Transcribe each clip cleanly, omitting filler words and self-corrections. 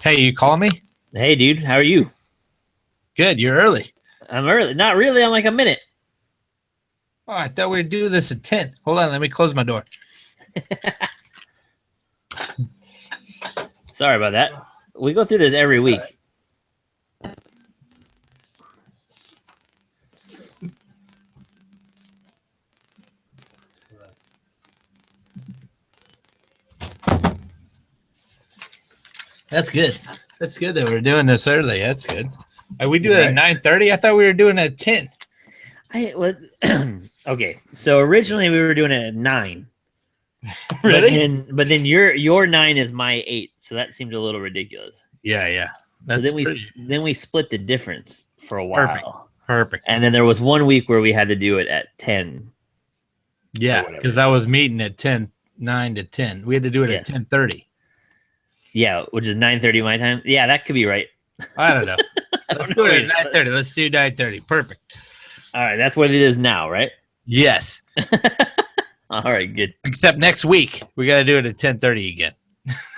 Hey, you call me? Hey, dude, how are you? Good. You're early. I'm early. Not really. I'm like a minute. Oh, I thought we'd do this at 10. Hold on. Let me close my door. Sorry about that. We go through this every week. That's good. That's good that we're doing this early. That's good. We do it Right. at 9:30. I thought we were doing it at 10. Okay, so originally we were doing it at 9. Really? But then your 9 is my 8, so that seemed a little ridiculous. Yeah. So That's then we split the difference for a perfect. while. Perfect. And then there was one week where we had to do it at 10. Yeah, whatever, because I so- was meeting at 10, 9 to 10. We had to do it Yeah. at 10:30. Yeah, which is 9:30 my time. Yeah, that could be right. I don't know. Let's do know it at either. 9:30. Let's do 9:30. Perfect. All right, that's what it is now, right? Yes. All right, good. Except next week, we got to do it at 10:30 again.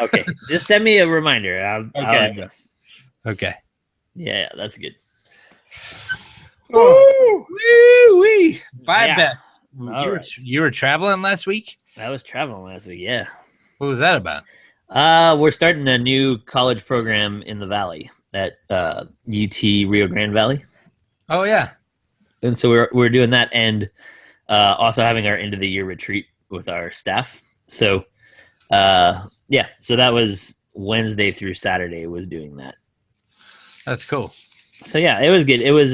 Okay, just send me a reminder. I'll Okay. adjust. Okay. Yeah, that's good. Woo-wee. Five Yeah. best. All right. You were traveling last week? I was traveling last week. Yeah. What was that about? We're starting a new college program in the Valley at UT Rio Grande Valley, Oh, yeah. and so we're doing that, and also having our end of the year retreat with our staff. So, yeah. So that was Wednesday through Saturday was doing that. That's cool. So yeah, it was good. It was.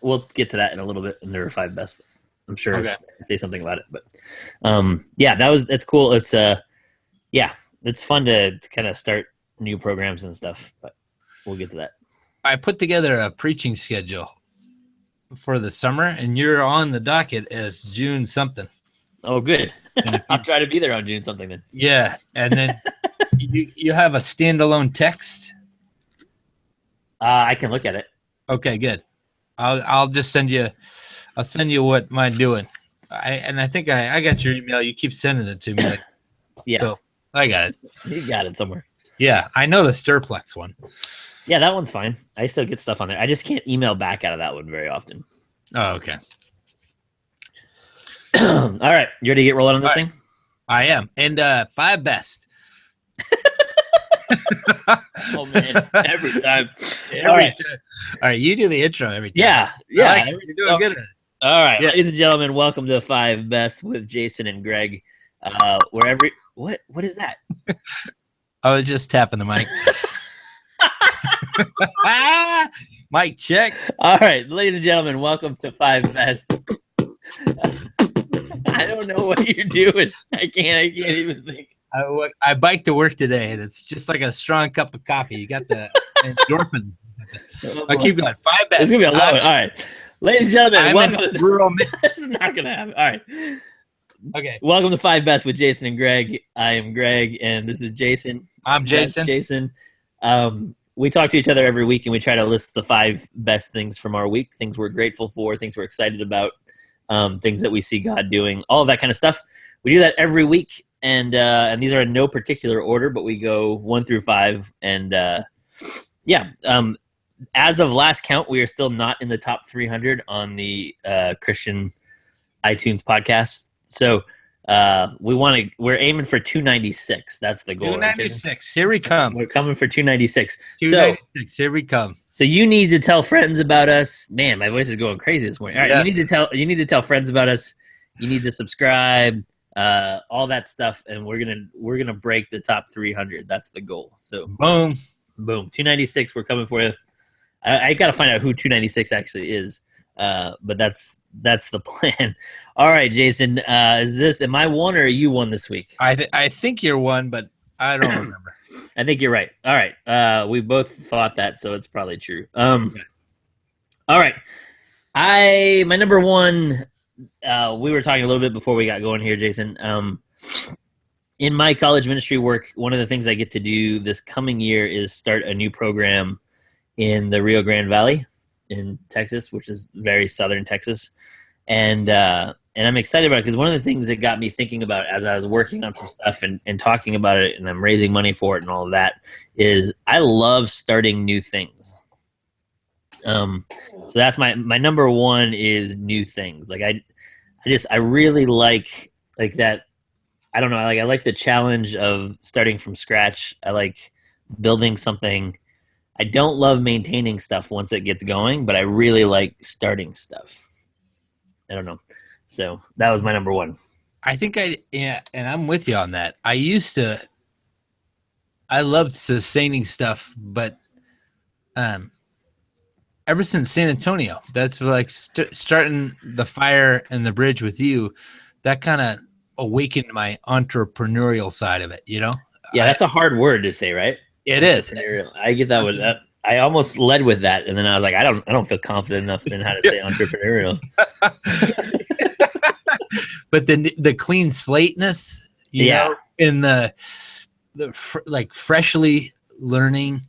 We'll get to that in a little bit in the 5 best. I'm sure Okay. I'll say something about it, but yeah, that's cool. It's yeah, it's fun to kind of start new programs and stuff, but we'll get to that. I put together a preaching schedule for the summer, and you're on the docket as June something. Oh, good. I'll try to be there on June something then. Yeah, and then you have a standalone text. I can look at it. Okay, good. I'll just send you. I'll send you what mine doing. I think I got your email. You keep sending it to me. Like, Yeah, So I got it. you got it somewhere. Yeah, I know the Stirplex one. Yeah, that one's fine. I still get stuff on there. I just can't email back out of that one very often. Oh, okay. All right, you ready to get rolling on this All right. thing? I am. And 5 best. Oh man, every time. Every All right. time. All right, you do the intro every time. Yeah, I yeah. like it. You're doing good at it. All right, Yeah. ladies and gentlemen, welcome to 5 Best with Jason and Greg. What is that? I was just tapping the mic. Mic check. All right, ladies and gentlemen, welcome to 5 Best. I don't know what you're doing. I can't even think. I biked to work today, and it's just like a strong cup of coffee. You got the endorphin. I keep going. 5 best. It's gonna be a long one. All right, ladies and gentlemen, I'm welcome. in rural. This is not gonna happen. All right, Okay, welcome to 5 Best with Jason and Greg. I am Greg, and this is Jason. I'm That's Jason. Jason. We talk to each other every week, and we try to list the 5 best things from our week, things we're grateful for, things we're excited about, things that we see God doing, all of that kind of stuff. We do that every week, and these are in no particular order, but we go 1 through 5, and yeah. As of last count, we are still not in the top 300 on the Christian iTunes podcast. So we're aiming for 296. That's the goal. Right, Jason? 296. Here we come. We're coming for 296. 296. Here we come. So you need to tell friends about us. Man, my voice is going crazy this morning. All right, Yeah. you need to tell friends about us. You need to subscribe, all that stuff, and we're gonna break the top 300. That's the goal. So Boom. boom, 296. We're coming for you. I got to find out who 296 actually is, but that's the plan. All right, Jason, am I one or are you one this week? I think you're one, but I don't remember. I think you're right. All right, we both thought that, so it's probably true. All right, my number one. We were talking a little bit before we got going here, Jason. In my college ministry work, one of the things I get to do this coming year is start a new program in the Rio Grande Valley in Texas, which is very southern Texas. and I'm excited about it because one of the things that got me thinking about as I was working on some stuff and talking about it, and I'm raising money for it and all of that, is I love starting new things. So that's my number one is new things. Like I really like that. I don't know. I like the challenge of starting from scratch. I like building something. I don't love maintaining stuff once it gets going, but I really like starting stuff. I don't know. So that was my number one. I think and I'm with you on that. I loved sustaining stuff, but ever since San Antonio, that's like starting the fire and the bridge with you, that kind of awakened my entrepreneurial side of it, you know? Yeah, that's a hard word to say, right? It is. I get that with that. I almost led with that, and then I was like, I don't feel confident enough in how to say entrepreneurial. But the clean slateness, you know, in the like freshly learning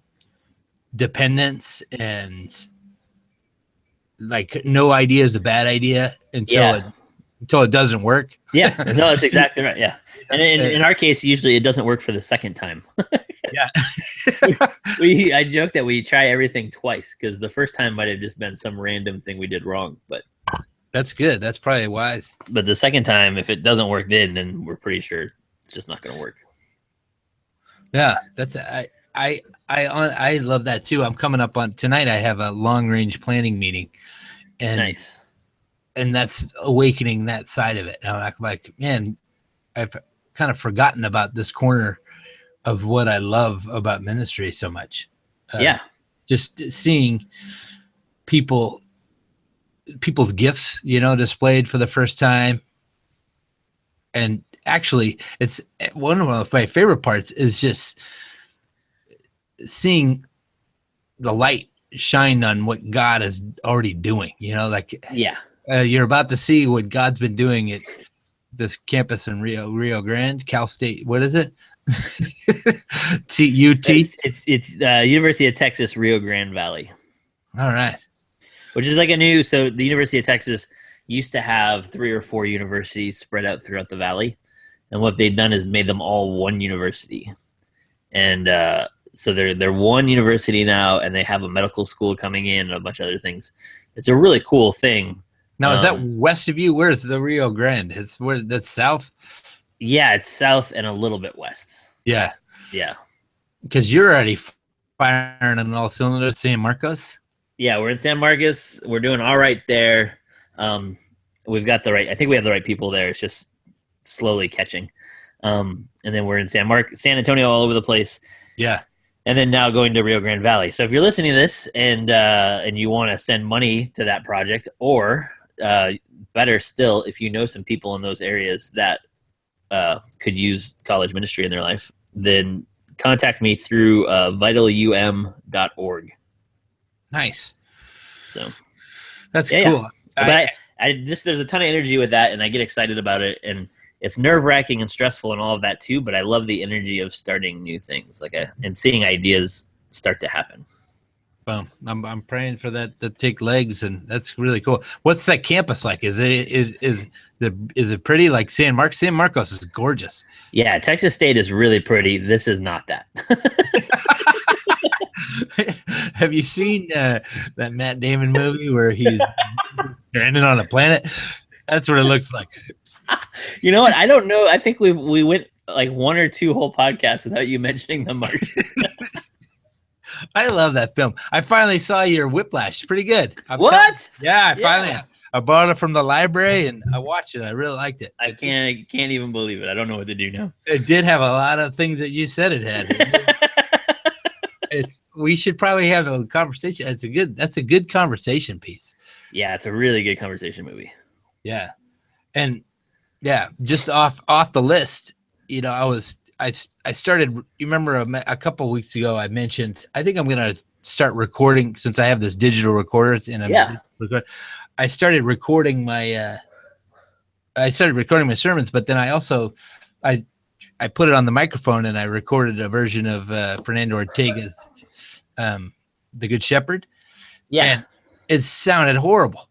dependence, and like no idea is a bad idea until it doesn't work. Yeah, no, that's exactly right. Yeah, and in our case, usually it doesn't work for the second time. Yeah, I joke that we try everything twice because the first time might have just been some random thing we did wrong, but that's good. That's probably wise. But the second time, if it doesn't work, then we're pretty sure it's just not going to work. Yeah, that's I love that too. I'm coming up on tonight. I have a long range planning meeting, and nice. And that's awakening that side of it. Now I'm like, man, I've kind of forgotten about this corner of what I love about ministry so much. Just seeing people's gifts, you know, displayed for the first time. And actually, it's one of my favorite parts is just seeing the light shine on what God is already doing, you know, like, you're about to see what God's been doing at this campus in Rio Grande, Cal State. What is it? UT. It's University of Texas, Rio Grande Valley. All right. Which is like so the University of Texas used to have 3 or 4 universities spread out throughout the valley. And what they've done is made them all one university. And so they're one university now, and they have a medical school coming in and a bunch of other things. It's a really cool thing. Now, is that west of you? Where's the Rio Grande? That's south? Yeah, it's south and a little bit west. Yeah. Yeah. Because you're already firing on all cylinders, San Marcos? Yeah, we're in San Marcos. We're doing all right there. We've got I think we have the right people there. It's just slowly catching. And then we're in San Antonio, all over the place. Yeah. And then now going to Rio Grande Valley. So if you're listening to this and you want to send money to that project, or better still, if you know some people in those areas that could use college ministry in their life, then contact me through vitalum.org. Nice. So that's cool. But there's a ton of energy with that, and I get excited about it, and it's nerve-wracking and stressful and all of that too, but I love the energy of starting new things, and seeing ideas start to happen. Well, I'm praying for that to take legs, and that's really cool. What's that campus like? Is it pretty? Like San Marcos is gorgeous. Yeah, Texas State is really pretty. This is not that. Have you seen that Matt Damon movie where he's stranded on a planet? That's what it looks like. You know what? I don't know. I think we went like 1 or 2 whole podcasts without you mentioning The Martian. I love that film. I finally saw your Whiplash. It's pretty good. What? I bought it from the library and I watched it. I really liked it. I can't even believe it. I don't know what to do now. It did have a lot of things that you said it had. We should probably have a conversation. That's a good conversation piece. Yeah, it's a really good conversation movie. Yeah. And yeah, just off the list, you know, I started, you remember a couple of weeks ago, I mentioned, I think I'm going to start recording since I have this digital recorder. I started recording my sermons, but then I also, I put it on the microphone and I recorded a version of Fernando Ortega's The Good Shepherd. Yeah. And it sounded horrible.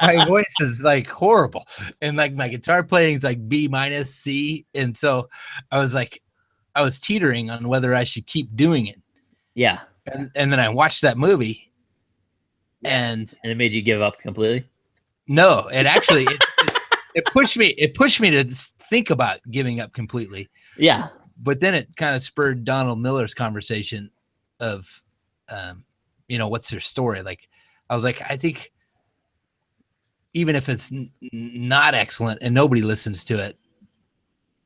My voice is like horrible, and like my guitar playing is like B minus C, and so I was teetering on whether I should keep doing it. Yeah. And then I watched that movie, and it made you give up completely. No, it actually it pushed me. It pushed me to think about giving up completely. Yeah. But then it kind of spurred Donald Miller's conversation of, what's their story? Like, I was like, I think even if it's not excellent and nobody listens to it,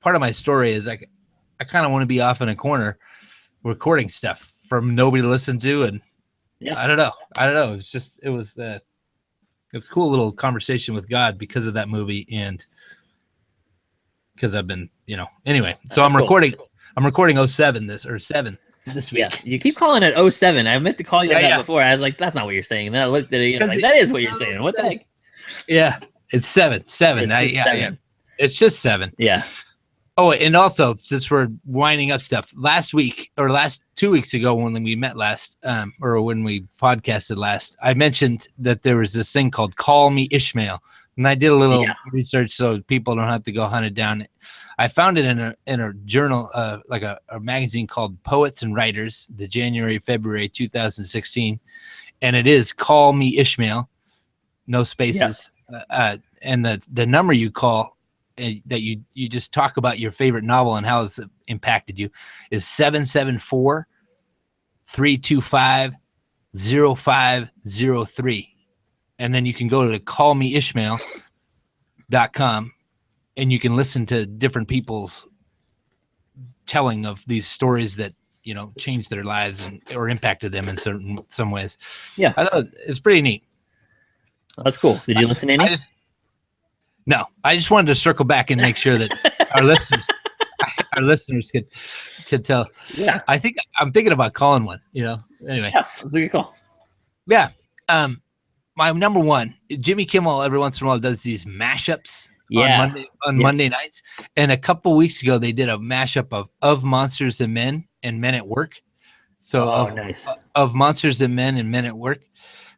part of my story is like, I kind of want to be off in a corner recording stuff from nobody to listen to. And I don't know. It was a cool little conversation with God because of that movie. And because I've been, anyway, so I'm recording 07 this week. Yeah, you keep calling it 07. I meant to call you that before. I was like, that's not what you're saying. And then I looked at it, like, that is what you're saying. What the heck? Yeah, it's 7. It's 7. It's just 7. Yeah. Oh, and also, since we're winding up stuff, last 2 weeks ago when we met last, or when we podcasted last, I mentioned that there was this thing called Call Me Ishmael. And I did a little research so people don't have to go hunt it down. I found it in a journal, like a magazine called Poets and Writers, the January-February 2016, and it is Call Me Ishmael, no spaces, and the number you call that you just talk about your favorite novel and how it's impacted you is 774-325-0503. And then you can go to callmeishmael.com and you can listen to different people's telling of these stories that, changed their lives or impacted them in some ways. Yeah. I thought it's pretty neat. Oh, that's cool. Did you listen to any? I just wanted to circle back and make sure that our listeners could tell. Yeah. I'm thinking about calling one, anyway. Yeah, that's a good call. Yeah. My number one, Jimmy Kimmel every once in a while does these mashups on Monday nights. And a couple weeks ago, they did a mashup of Monsters and Men and Men at Work. So nice. Of Monsters and Men and Men at Work.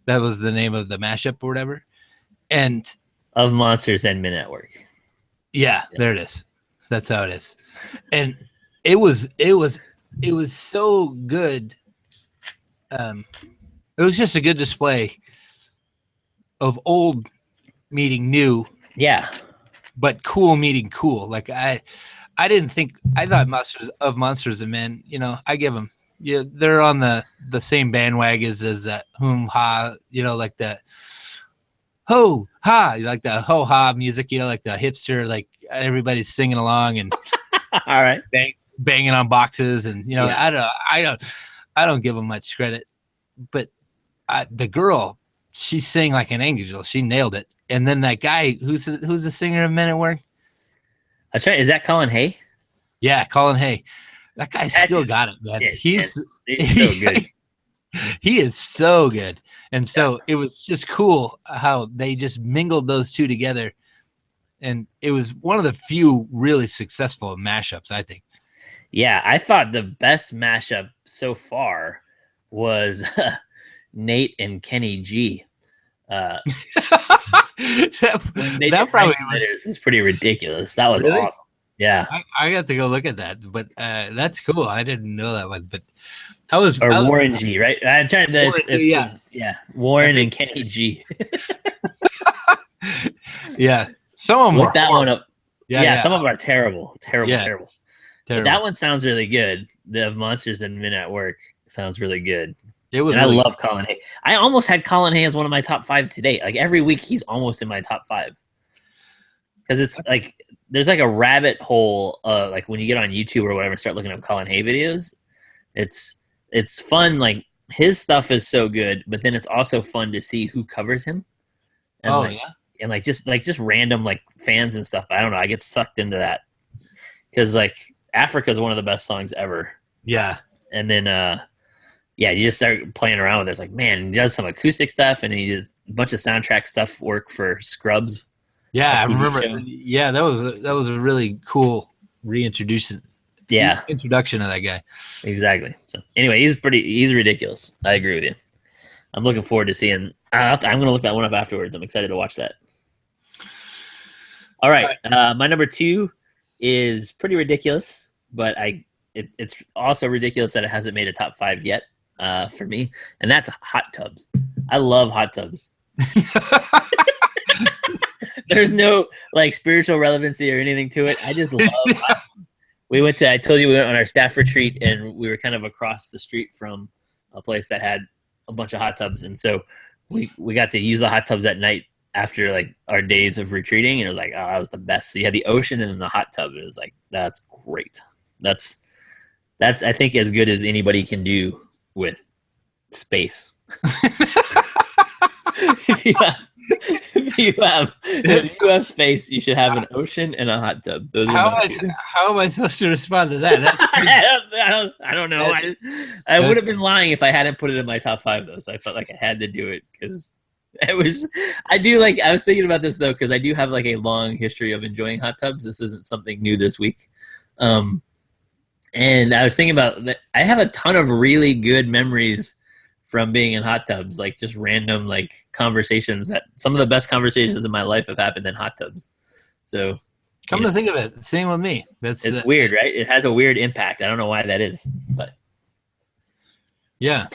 That was the name of the mashup or whatever. And of Monsters and Men at Work. Yeah, there it is. That's how it is. And it was so good. It was just a good display of old meeting new. Yeah. But cool meeting cool. Like I thought Monsters and Men, I give them, they're on the same bandwagon as that ha, like the ho ha, like the ho ha music, like the hipster, like everybody's singing along and all right, banging on boxes, and I don't give them much credit, but the girl, she sang like an angel. She nailed it. And then that guy who's the singer of Men at Work. That's right. Is that Colin Hay? Yeah, Colin Hay. That guy still got it, man. He's so good. He is so good. And so it was just cool how they just mingled those two together. And it was one of the few really successful mashups, I think. Yeah, I thought the best mashup so far was Nate and Kenny G. That probably was pretty ridiculous. That was awesome. Yeah, I got to go look at that, but that's cool. I didn't know that one, but Warren G, right? I tried that. Warren and Kenny G. Yeah, some of them look that one up. Yeah, some of them are terrible. But that one sounds really good. The Monsters and Men at Work sounds really good. I love Colin Hay. I almost had Colin Hay as one of my top 5 today. Like every week, he's almost in my top 5. Because it's like there's like a rabbit hole. Like when you get on YouTube or whatever and start looking up Colin Hay videos, it's fun. Like his stuff is so good, but then it's also fun to see who covers him. And and just random like fans and stuff. I don't know. I get sucked into that because like Africa is one of the best songs ever. Yeah, and then you just start playing around with it. It's like, man, he does some acoustic stuff and he does a bunch of soundtrack stuff work for Scrubs. Yeah, I remember. Yeah, that was a really cool introduction of that guy. Exactly. So anyway, he's ridiculous. I agree with you. I'm looking forward to seeing. I'm going to look that one up afterwards. I'm excited to watch that. All right, my number 2 is pretty ridiculous, but it's also ridiculous that it hasn't made a top 5 yet for me, and that's hot tubs. I love hot tubs. There's no like spiritual relevancy or anything to it. I just love hot tubs. I told you we went on our staff retreat, and we were kind of across the street from a place that had a bunch of hot tubs, and so we got to use the hot tubs at night after like our days of retreating, and it was like, oh, that was the best. So you had the ocean and then the hot tub. It was like, that's great. That's I think as good as anybody can do with space. If you have space, you should have an ocean and a hot tub. How am I supposed to respond to that? I don't know. I would have been lying if I hadn't put it in my top 5 though. So I felt like I had to do it because I was thinking about this though, because I do have like a long history of enjoying hot tubs. This isn't something new this week. And I was thinking about that. I have a ton of really good memories from being in hot tubs, like just random like conversations. That some of the best conversations in my life have happened in hot tubs. So come to think of it, same with me. It's weird, right? It has a weird impact. I don't know why that is, but yeah,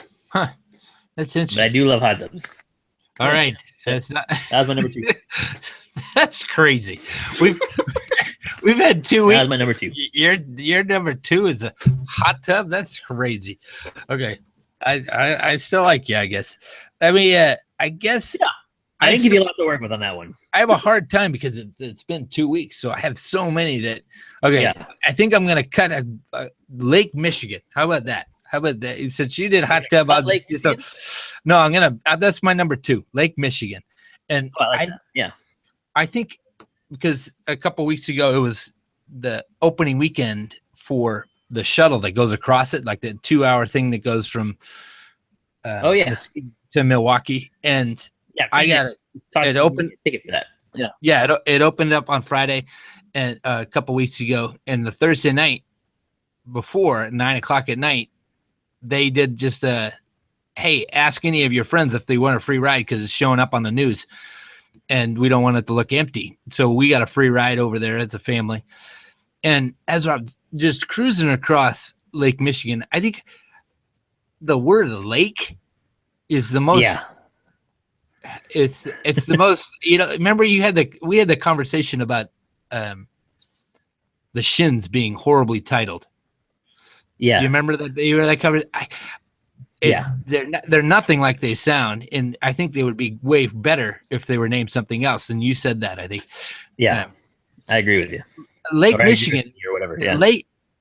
that's interesting. But I do love hot tubs. All right, that was my number 2. That's crazy. We've had 2 weeks. That was my number 2. Your number 2 is a hot tub. That's crazy. Okay, I still like you, I guess. I mean, I guess. Yeah, I didn't give you a lot to work with on that one. I have a hard time because it's been 2 weeks, so I have so many that. Okay, yeah. I think I'm gonna cut a Lake Michigan. How about that? How about that? Since you did hot tub, no, I'm gonna. That's my number 2, Lake Michigan, and I think because a couple weeks ago it was the opening weekend for the shuttle that goes across it, like the 2-hour thing that goes from to Milwaukee, and I got it. It opened. Ticket for that. It opened up on Friday, and a couple weeks ago, and the Thursday night before 9:00 at night. They did just hey, ask any of your friends if they want a free ride because it's showing up on the news and we don't want it to look empty. So we got a free ride over there as a family. And as I'm just cruising across Lake Michigan, I think the word lake is the most, it's the most, remember we had the conversation about the Shins being horribly titled. Yeah, you remember that they were that covered. They're nothing like they sound, and I think they would be way better if they were named something else. And you said that, I think. Yeah, I agree with you. Lake Michigan or whatever. Yeah.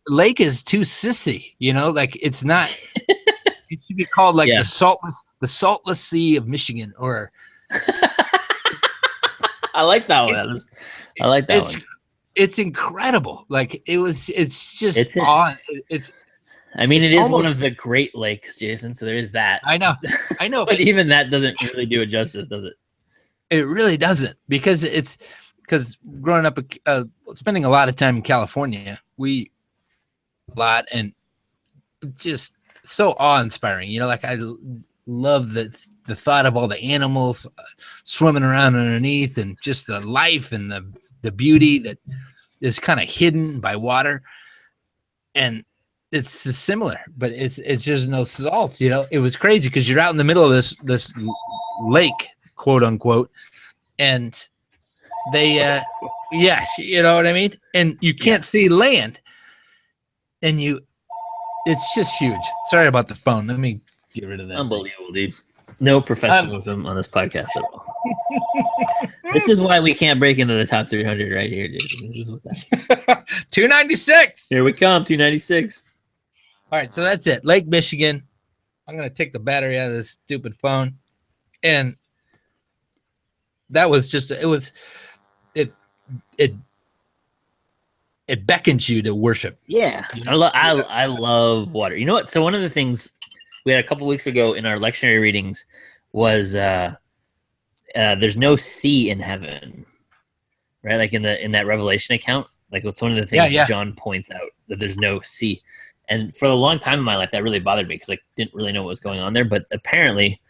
Lake is too sissy. Like it's not. It should be called like the saltless Sea of Michigan, or. I like that one. I like that one. It's incredible. Like it's just on. I mean, it is one of the Great Lakes, Jason. So there is that. I know. But even that doesn't really do it justice, does it? It really doesn't, because growing up, spending a lot of time in California, and it's just so awe-inspiring. Like I love the thought of all the animals swimming around underneath, and just the life and the beauty that is kind of hidden by water. And it's similar, but it's just no salt. It was crazy because you're out in the middle of this lake, quote unquote, and they you know what I mean, and you can't see land, and it's just huge. Sorry about the phone. Let me get rid of that. Unbelievable, dude. No professionalism on this podcast at all. This is why we can't break into the top 300 right here, Jason. This is what that 296. Here we come, 296. All right, so that's it. Lake Michigan. I'm going to take the battery out of this stupid phone. And that was just, it beckons you to worship. Yeah. I love water. You know what? So one of the things we had a couple weeks ago in our lectionary readings was there's no sea in heaven, right? Like in that Revelation account, like it's one of the things that John points out, that there's no sea. And for a long time in my life, that really bothered me because I didn't really know what was going on there. But apparently,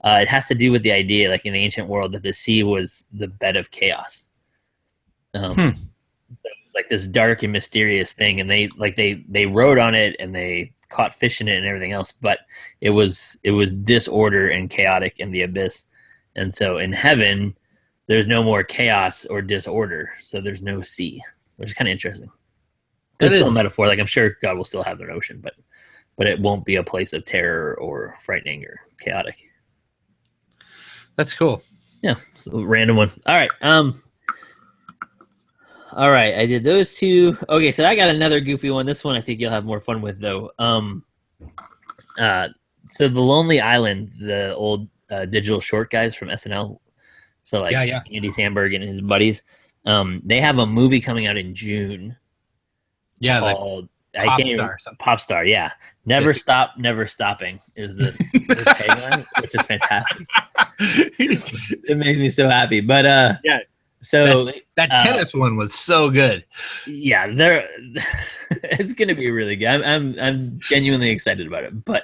It has to do with the idea, like in the ancient world, that the sea was the bed of chaos. So like this dark and mysterious thing, and they rode on it and they caught fish in it and everything else, but it was disorder and chaotic in the abyss. And so in heaven, there's no more chaos or disorder, so there's no sea, which is kind of interesting. It's still a metaphor. Like I'm sure God will still have an ocean, but it won't be a place of terror or frightening or chaotic. That's cool. Yeah, random one. All right. All right, I did those two. Okay, so I got another goofy one. This one I think you'll have more fun with, though. So The Lonely Island, the old digital short guys from SNL. So like Andy Samberg and his buddies. They have a movie coming out in June. Yeah, called like Pop Star. Yeah, Never Stop, Never Stopping is the tagline, which is fantastic. It makes me so happy. But yeah. So that tennis one was so good. Yeah, it's going to be really good. I'm genuinely excited about it. But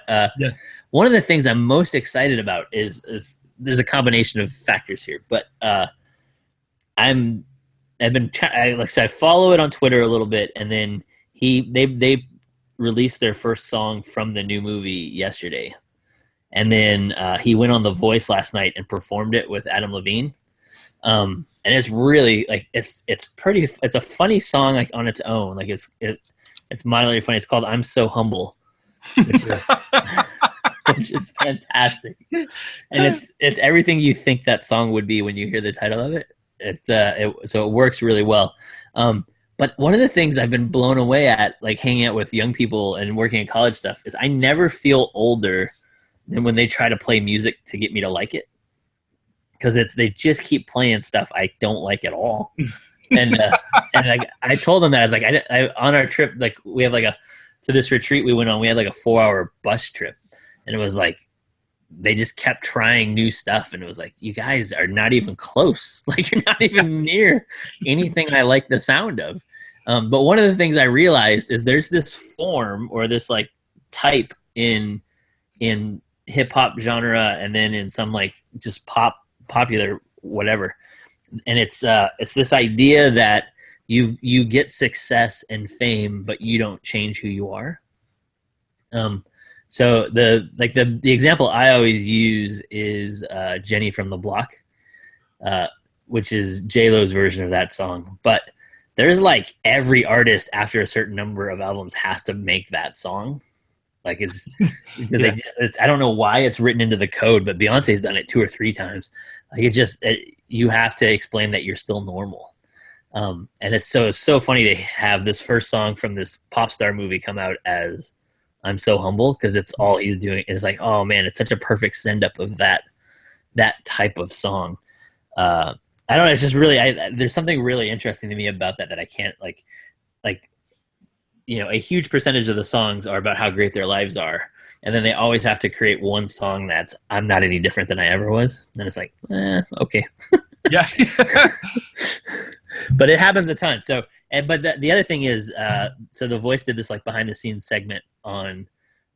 one of the things I'm most excited about is there's a combination of factors here. But I follow it on Twitter a little bit, and then they released their first song from the new movie yesterday, and then he went on The Voice last night and performed it with Adam Levine. And it's really like it's a funny song like on its own, like it's mildly funny. It's called "I'm So Humble," which is fantastic, and it's everything you think that song would be when you hear the title of it. So it works really well. But one of the things I've been blown away at, like hanging out with young people and working in college stuff, is I never feel older than when they try to play music to get me to like it. Because they just keep playing stuff I don't like at all, and like I told them that I was like I on our trip, like we have to this retreat we went on, we had like a 4-hour bus trip, and it was like they just kept trying new stuff, and it was like, you guys are not even close, like you're not even near anything I like the sound of. But one of the things I realized is there's this form or this like type in hip hop genre, and then in some like just popular whatever, and it's this idea that you get success and fame, but you don't change who you are. So the example I always use is Jenny from the Block, which is J-Lo's version of that song. But there's like every artist after a certain number of albums has to make that song. Like it's because I don't know why it's written into the code, but Beyonce's done it 2 or 3 times. Like you have to explain that you're still normal. And it's so funny to have this first song from this pop star movie come out as "I'm So Humble," because it's all he's doing. It's like, oh man, it's such a perfect send up of that type of song. I don't know. It's just really, there's something really interesting to me about that I can't like, a huge percentage of the songs are about how great their lives are. And then they always have to create one song that's, I'm not any different than I ever was. And it's like, okay. Yeah. But it happens a ton. So, but the other thing is, so The Voice did this like behind the scenes segment on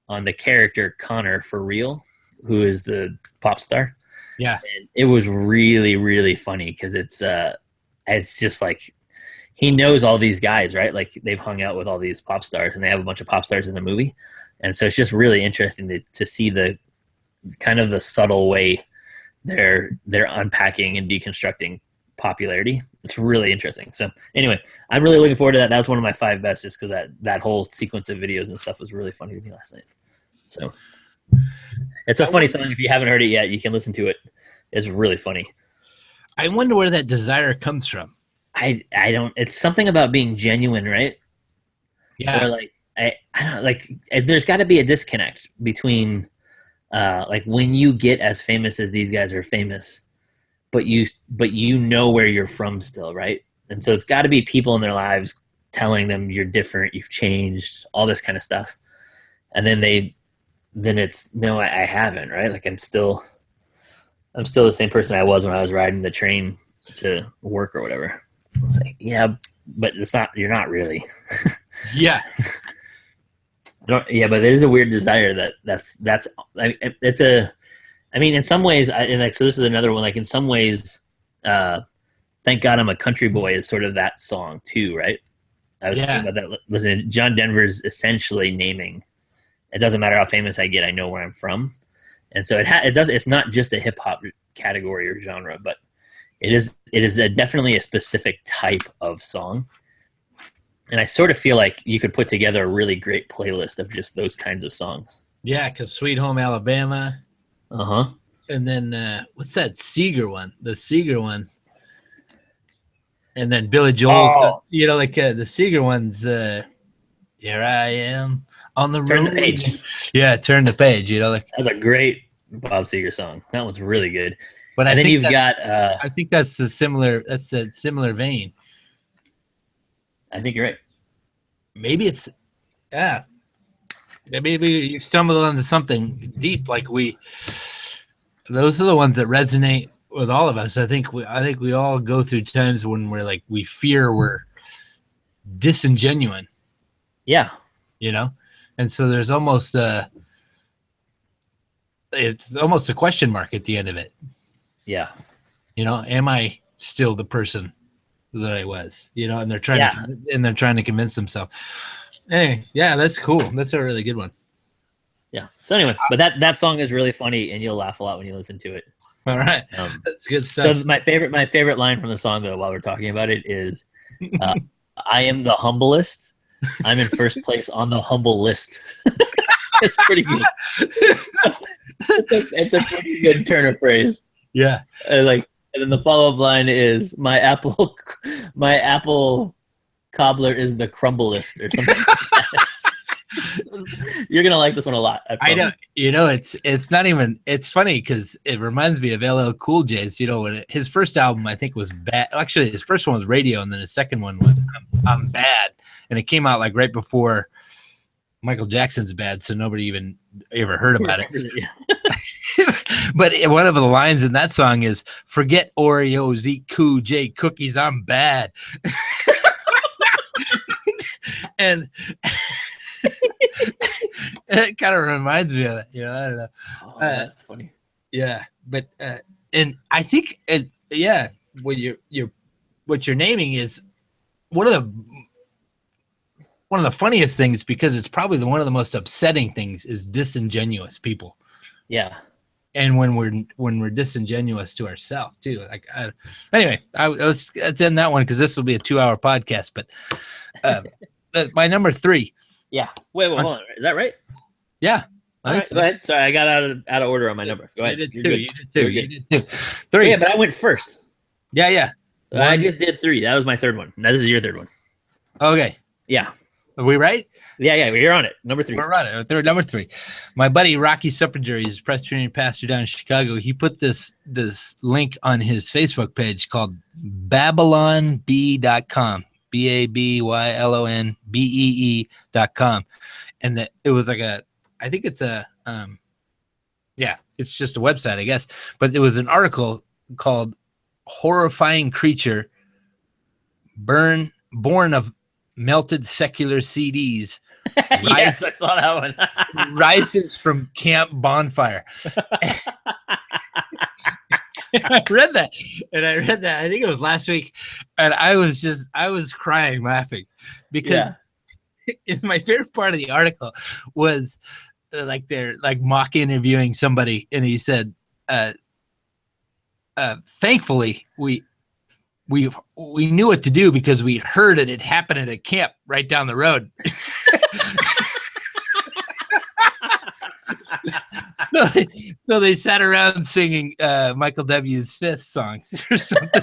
the character Connor for real, who is the pop star. Yeah. And it was really, really funny because it's just like, he knows all these guys, right? Like they've hung out with all these pop stars, and they have a bunch of pop stars in the movie. And so it's just really interesting to see the kind of the subtle way they're unpacking and deconstructing popularity. It's really interesting. So anyway, I'm really looking forward to that. That was one of my 5 best, just because that whole sequence of videos and stuff was really funny to me last night. So it's a funny song. If you haven't heard it yet, you can listen to it. It's really funny. I wonder where that desire comes from. I don't. It's something about being genuine, right? Yeah. Or like I don't like. There's got to be a disconnect between like when you get as famous as these guys are famous, but you know where you're from still, right? And so it's got to be people in their lives telling them you're different, you've changed, all this kind of stuff, and then it's no, I haven't, right? Like I'm still the same person I was when I was riding the train to work or whatever. It's like, yeah, but it's not. You're not really. Yeah. But there's a weird desire that's. It's a. I mean, in some ways, so this is another one. Like in some ways, "Thank God I'm a Country Boy" is sort of that song too, right? I was thinking about that. Listen, John Denver's essentially naming. It doesn't matter how famous I get, I know where I'm from, and so it does. It's not just a hip hop category or genre, but it is definitely a specific type of song. And I sort of feel like you could put together a really great playlist of just those kinds of songs. Yeah, because Sweet Home Alabama. And then what's that Seeger one? The Seeger one. And then Billy Joel. The Seeger one's "Here I Am on the Road." Turn the page. Yeah, Turn the Page. That's a great Bob Seger song. That one's really good. But I think I think that's the similar vein. I think you're right. Maybe it's maybe you stumbled onto something deep. Like those are the ones that resonate with all of us. I think we all go through times when we're like we fear we're disingenuine. Yeah. And so there's almost it's almost a question mark at the end of it. Yeah. Am I still the person that I was? And they're trying to convince themselves. Anyway, yeah, that's cool. That's a really good one. Yeah. So anyway, but that song is really funny, and you'll laugh a lot when you listen to it. All right, that's good stuff. So my favorite line from the song, though, while we're talking about it, is, "I am the humblest. I'm in first place on the humble list." It's pretty good. It's a pretty good turn of phrase. Yeah. And then the follow-up line is, my apple cobbler is the crumblest," or something like that. You're gonna like this one a lot. I know. It's not even. It's funny because it reminds me of LL Cool J's. When his first album I think was bad. Actually, his first one was Radio, and then his second one was I'm Bad, and it came out like right before Michael Jackson's Bad, so nobody even ever heard about it. But one of the lines in that song is, "Forget Oreos, eat Cool J cookies. I'm bad." And it kind of reminds me of it. I don't know. Oh, that's funny. Yeah, but and I think what you're naming is one of the funniest things, because it's probably one of the most upsetting things is disingenuous people. Yeah. And when we're disingenuous to ourselves too. Anyway, let's end that one because this will be a 2-hour podcast. But my number 3. Yeah. Wait, hold on. Is that right? Yeah. All right, so. Go ahead. Sorry, I got out of order on my number. Go ahead. You did too. 3. Yeah, but I went first. Yeah. I just did 3. That was my third one. Now this is your third one. Okay. Yeah. Are we right? Yeah. You're on it. Number 3. We're on it. Number 3. My buddy Rocky Suppinger, he's a Presbyterian pastor down in Chicago. He put this link on his Facebook page called BabylonBee.com. BABYLONBEE.com. And it was like I think it's it's just a website, I guess. But it was an article called "Horrifying Creature Born of Melted Secular CDs." Yes, I saw that one. Rises from Camp Bonfire. I read that. I think it was last week, and I was crying laughing because my favorite part of the article was they're mock interviewing somebody, and he said, "Thankfully, we knew what to do because we heard it had happened at a camp right down the road." So they sat around singing Michael W.'s Fifth songs or something.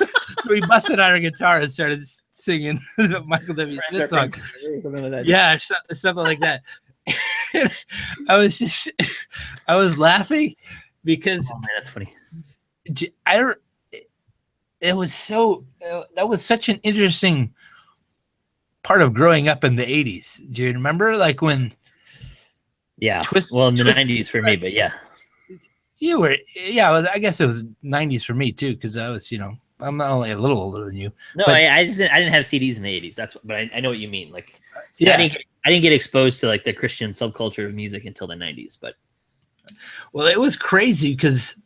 So we busted out our guitar and started singing Michael W.'s Fifth songs. Yeah, something like that. I was laughing because that's funny. It was that was such an interesting part of growing up in the 80s. Do you remember when? Yeah. In the 90s for me, but yeah. You were, I guess it was 90s for me too, because I was, I'm only a little older than you. No, but I didn't have CDs in the 80s. But I know what you mean. I didn't get exposed to the Christian subculture of music until the 90s, but Well, it was crazy because,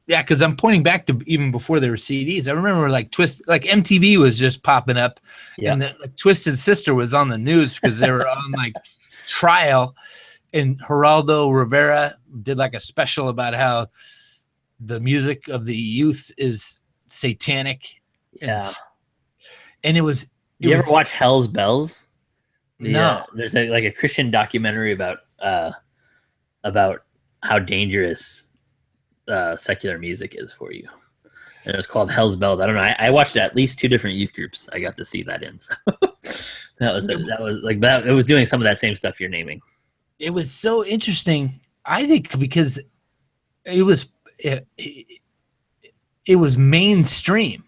because I'm pointing back to even before there were CDs. I remember like MTV was just popping up, and like Twisted Sister was on the news because they were on like trial, and Geraldo Rivera did like a special about how the music of the youth is satanic. Yeah. And it was. You ever watch Hell's Bells? No. There's like a Christian documentary about how dangerous secular music is for you, and it was called Hell's Bells. I don't know. I watched at least 2 different youth groups. I got to see that in. So that was like that. It was doing some of that same stuff you're naming. It was so interesting, I think, because it was mainstream.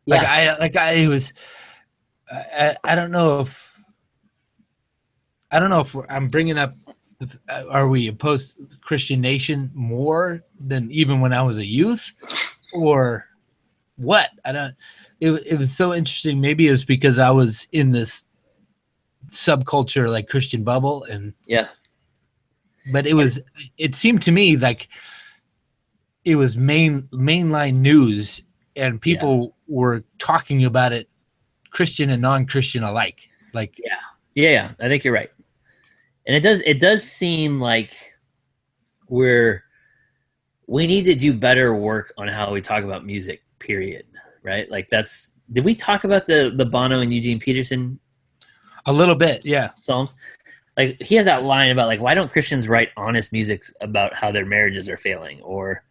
Yeah. I don't know if I'm bringing up. Are we a post-Christian nation more than even when I was a youth, or what? I don't. It was so interesting. Maybe it was because I was in this subculture like Christian bubble, and But it seemed to me like it was mainline news, and people were talking about it, Christian and non-Christian alike. Like yeah, I think you're right. And it does seem like we need to do better work on how we talk about music, period. Right? Like did we talk about the Bono and Eugene Peterson? A little bit, yeah. Psalms? Like he has that line about like, why don't Christians write honest music about how their marriages are failing or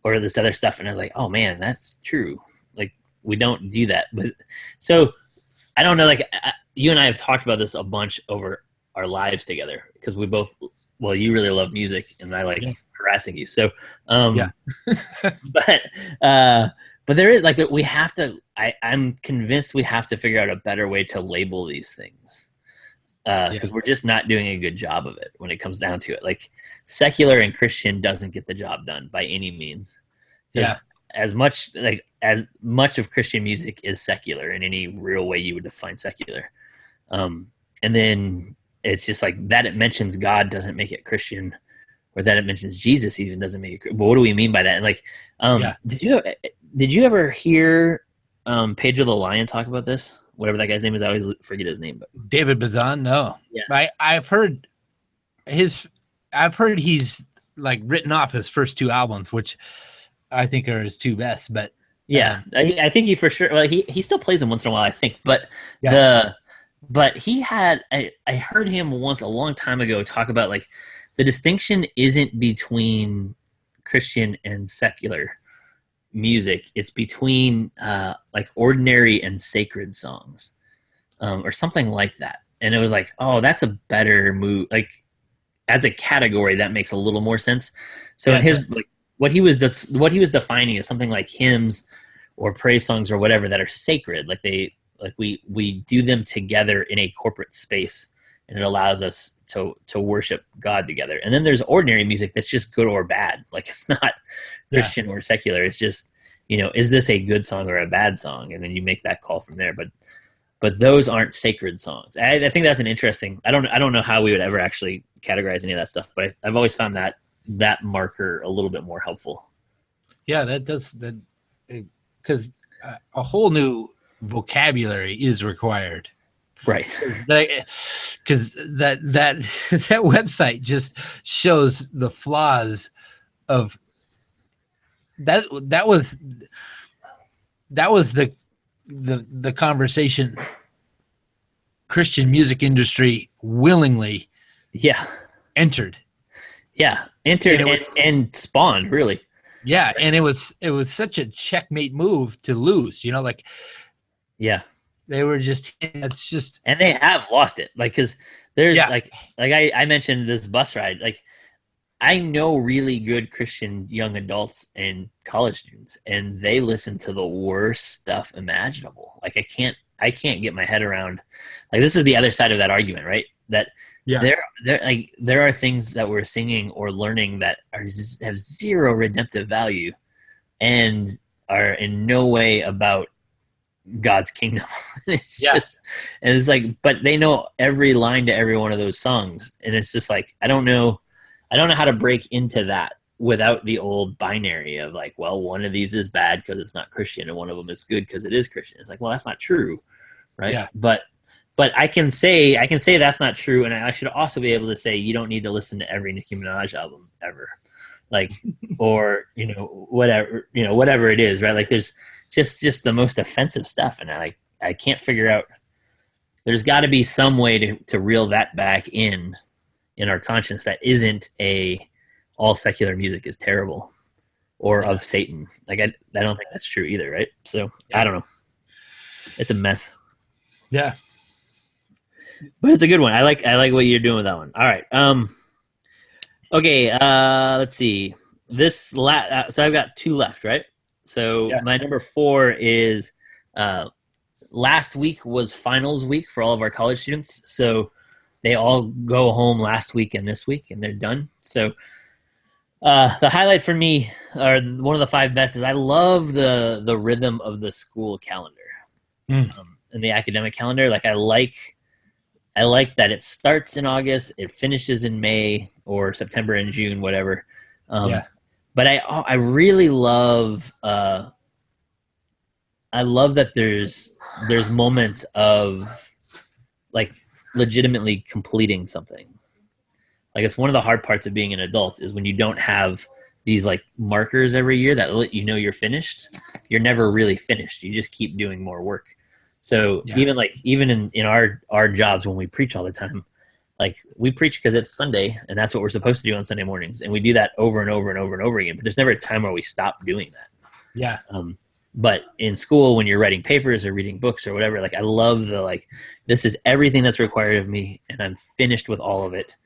this other stuff? And I was like, oh man, that's true. Like we don't do that. But so I don't know, like you and I have talked about this a bunch over our lives together because we both, well, you really love music and I like harassing you. So, but there is like, we have to, I'm convinced we have to figure out a better way to label these things. Because we're just not doing a good job of it when it comes down to it. Like secular and Christian doesn't get the job done by any means. As much of Christian music is secular in any real way you would define secular. And then it's just like that it mentions God doesn't make it Christian, or that it mentions Jesus even doesn't make it. But what do we mean by that? And like, did you ever hear Pedro the Lion talk about this? Whatever that guy's name is, I always forget his name. But David Bazan, no. Yeah. I've heard he's like written off his first 2 albums, which I think are his 2 best. But I think he for sure. Well, he still plays them once in a while, I think. But but he had I heard him once a long time ago talk about like the distinction isn't between Christian and secular music. It's between like ordinary and sacred songs, or something like that. And it was like, oh, that's a better move. Like as a category, that makes a little more sense. So in his like what he was defining is something like hymns or praise songs or whatever that are sacred. Like we do them together in a corporate space, and it allows us to worship God together. And then there's ordinary music that's just good or bad. Like it's not Christian or secular. It's just, is this a good song or a bad song? And then you make that call from there. But those aren't sacred songs. I think that's an interesting. I don't know how we would ever actually categorize any of that stuff, but I've always found that marker a little bit more helpful. Yeah, that does that, because a whole new vocabulary is required. Right. Because that website just shows the flaws of that. That was the conversation Christian music industry willingly entered. And spawned, really. Yeah, and it was such a checkmate move to lose, they were just, it's just, and they have lost it. Like, cause there's like I mentioned this bus ride. Like I know really good Christian young adults and college students, and they listen to the worst stuff imaginable. Like I can't get my head around, like, this is the other side of that argument, right? That there are things that we're singing or learning that have zero redemptive value and are in no way about God's kingdom. It's Yeah. just, and it's like, but they know every line to every one of those songs. And it's just like, I don't know how to break into that without the old binary of like, well, one of these is bad because it's not Christian and one of them is good because it is Christian. It's like, well, that's not true. Right. Yeah. But I can say that's not true. And I should also be able to say, you don't need to listen to every Nicki Minaj album ever. Like, or, whatever it is, right? Like there's just the most offensive stuff. And I can't figure out, there's got to be some way to reel that back in our conscience that isn't all secular music is terrible or of Satan. Like I don't think that's true either, right? So I don't know. It's a mess. Yeah. But it's a good one. I like what you're doing with that one. All right. Okay. Let's see. So I've got 2 left, right? So my number 4 is last week was finals week for all of our college students. So they all go home last week and this week, and they're done. So the highlight for me, or one of the 5 best, is I love the rhythm of the school calendar and the academic calendar. Like I like that it starts in August, it finishes in May or September and June, whatever. But I really love that there's moments of like legitimately completing something. Like it's one of the hard parts of being an adult is when you don't have these like markers every year that let you know you're finished. You're never really finished. You just keep doing more work. So even in our jobs when we preach all the time, like we preach because it's Sunday and that's what we're supposed to do on Sunday mornings, and we do that over and over and over and over again. But there's never a time where we stop doing that. Yeah. But in school, when you're writing papers or reading books or whatever, like I love this is everything that's required of me, and I'm finished with all of it.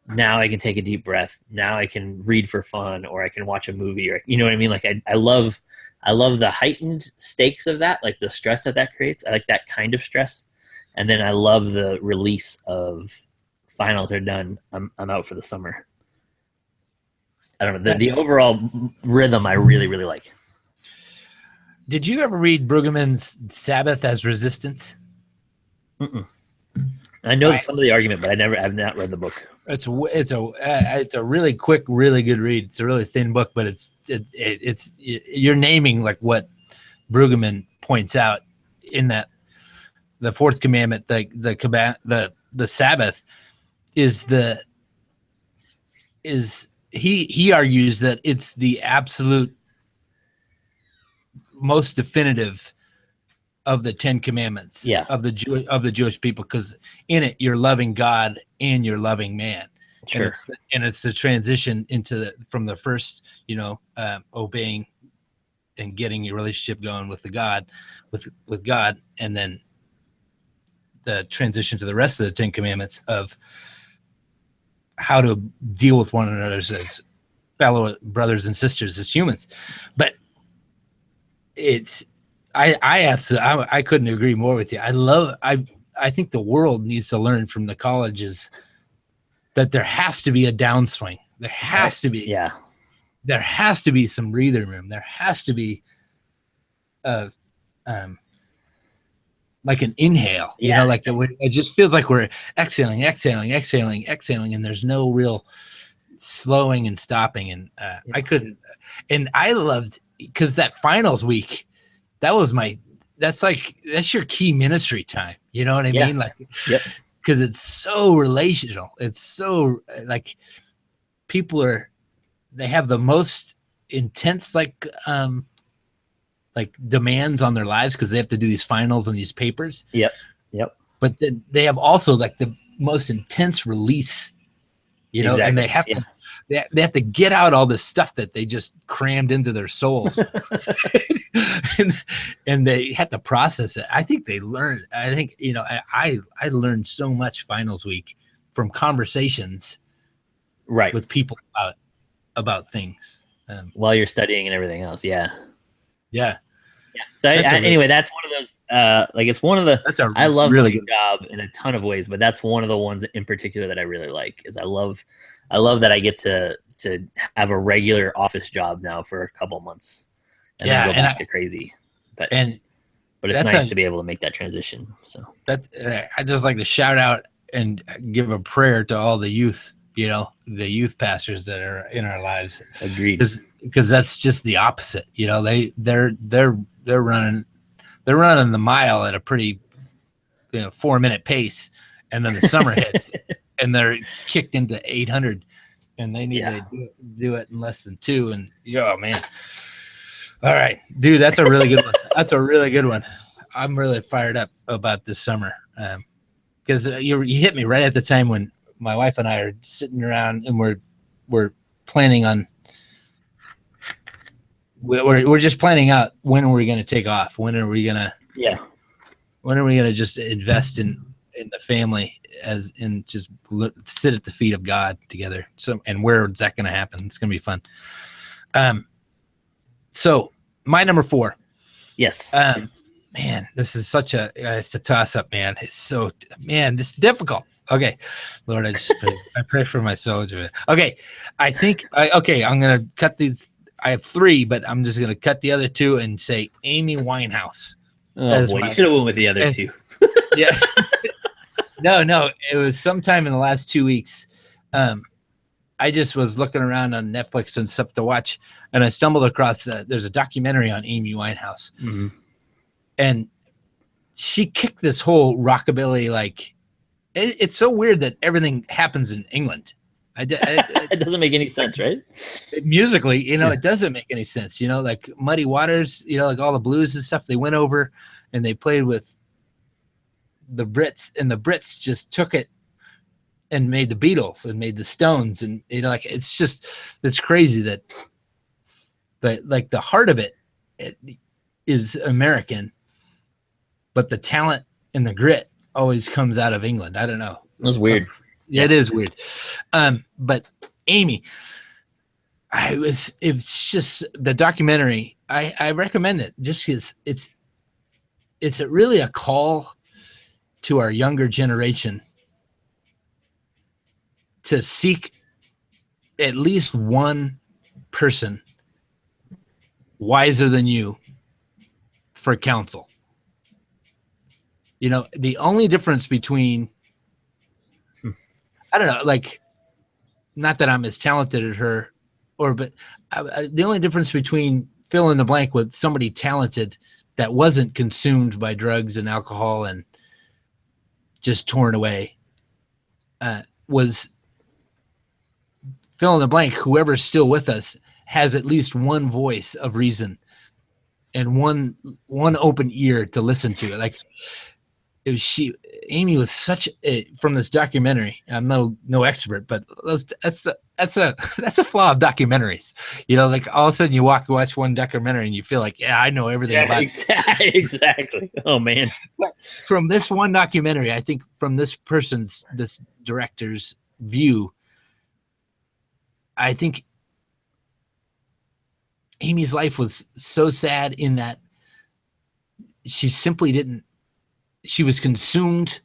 Now I can take a deep breath. Now I can read for fun, or I can watch a movie, or you know what I mean. Like I love the heightened stakes of that, like the stress that creates. I like that kind of stress, and then I love the release of finals are done. I'm out for the summer. I don't know the overall rhythm. I really really like. Did you ever read Brueggemann's Sabbath as Resistance? Mm-mm. I know some of the argument, but I've not read the book. It's a really quick, really good read. It's a really thin book, but it's you're naming like what Brueggemann points out in that the 4th commandment, the Sabbath he argues that it's the absolute most definitive of the 10 commandments of the Jewish people, because in it you're loving God and you're loving man. Sure. And it's the transition from the first, obeying and getting your relationship going with God, and then the transition to the rest of the 10 commandments of how to deal with one another as fellow brothers and sisters, as humans. But I couldn't agree more with you. I think the world needs to learn from the colleges that there has to be a downswing. There has to be. Yeah. There has to be some breathing room. There has to be like an inhale, like it just feels like we're exhaling, and there's no real slowing and stopping. And I couldn't, and I loved, because that finals week, that's your key ministry time. You know what I mean? Like, because it's so relational. It's so like they have the most intense like demands on their lives because they have to do these finals and these papers. Yep. But then they have also like the most intense release, exactly. And they have they have to get out all this stuff that they just crammed into their souls, and they have to process it. I think they learn. I think I learned so much finals week from conversations, right, with people about things while you're studying and everything else. Yeah. So anyway, that's one of those. It's one of the. I love really my job in a ton of ways, but that's one of the ones in particular that I really like. Is I love that I get to have a regular office job now for a couple months, and then go back to crazy. But But it's nice to be able to make that transition. So I just like to shout out and give a prayer to all the youth, the youth pastors that are in our lives. Agreed. Because that's just the opposite. They're running the mile at a pretty 4-minute pace, and then the summer hits and they're kicked into 800, and they need to do it in less than 2. And oh man. All right, dude, that's a really good one. That's a really good one. I'm really fired up about this summer because you hit me right at the time when my wife and I are sitting around and we're planning on. We're just planning out when are we going to take off? When are we going to just invest in the family and just sit at the feet of God together? So, and where is that going to happen? It's going to be fun. So my number 4. Yes. Man, this is it's a toss up, man. This is difficult. Okay. Lord, I pray for my soldier. Okay. I'm going to cut these. I have 3, but I'm just going to cut the other 2 and say Amy Winehouse. Oh boy, you should have went with the other 2. Yeah. No, it was sometime in the last 2 weeks. I just was looking around on Netflix and stuff to watch, and I stumbled across there's a documentary on Amy Winehouse. Mm-hmm. And she kicked this whole rockabilly, it's so weird that everything happens in England. It doesn't make any sense, right? Musically, it doesn't make any sense. Like Muddy Waters, like all the blues and stuff, they went over and they played with the Brits, and the Brits just took it and made the Beatles and made the Stones, and it's crazy that the heart of it is American, but the talent and the grit always comes out of England. I don't know. That's weird. It is weird. But Amy, it's just the documentary. I recommend it just because it's really a call to our younger generation to seek at least one person wiser than you for counsel. The only difference between, I don't know, not that I'm as talented as her, but the only difference between fill in the blank with somebody talented that wasn't consumed by drugs and alcohol and just torn away was fill in the blank. Whoever's still with us has at least one voice of reason and one open ear to listen to. Amy was such from this documentary. I'm no expert, but that's a flaw of documentaries. All of a sudden you watch one documentary and you feel like, I know everything about it. Exactly. Oh man. But from this one documentary, I think from this director's view, I think Amy's life was so sad in that she simply she was consumed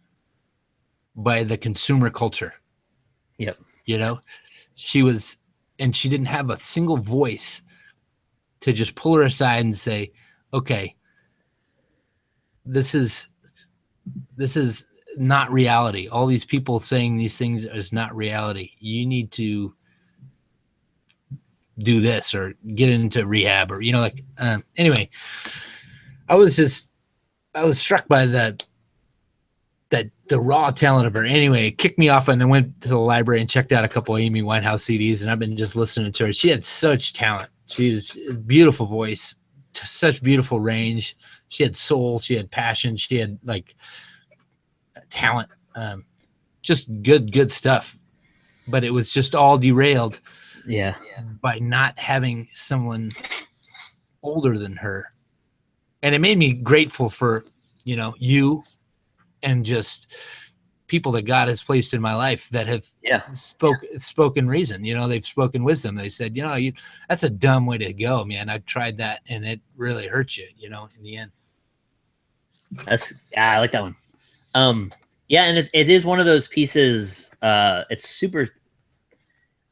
by the consumer culture. Yep. She was, and she didn't have a single voice to just pull her aside and say, okay, this is not reality. All these people saying these things is not reality. You need to do this or get into rehab or, anyway, I was struck by the raw talent of her. Anyway, it kicked me off and I went to the library and checked out a couple of Amy Winehouse CDs, and I've been just listening to her. She had such talent. She was a beautiful voice, such beautiful range. She had soul. She had passion. She had talent. Just good stuff. But it was just all derailed. Yeah. By not having someone older than her. And it made me grateful for, you and just people that God has placed in my life that have spoken reason. They've spoken wisdom. They said, that's a dumb way to go, man. I've tried that and it really hurts you, in the end. I like that one. And it is one of those pieces. It's super,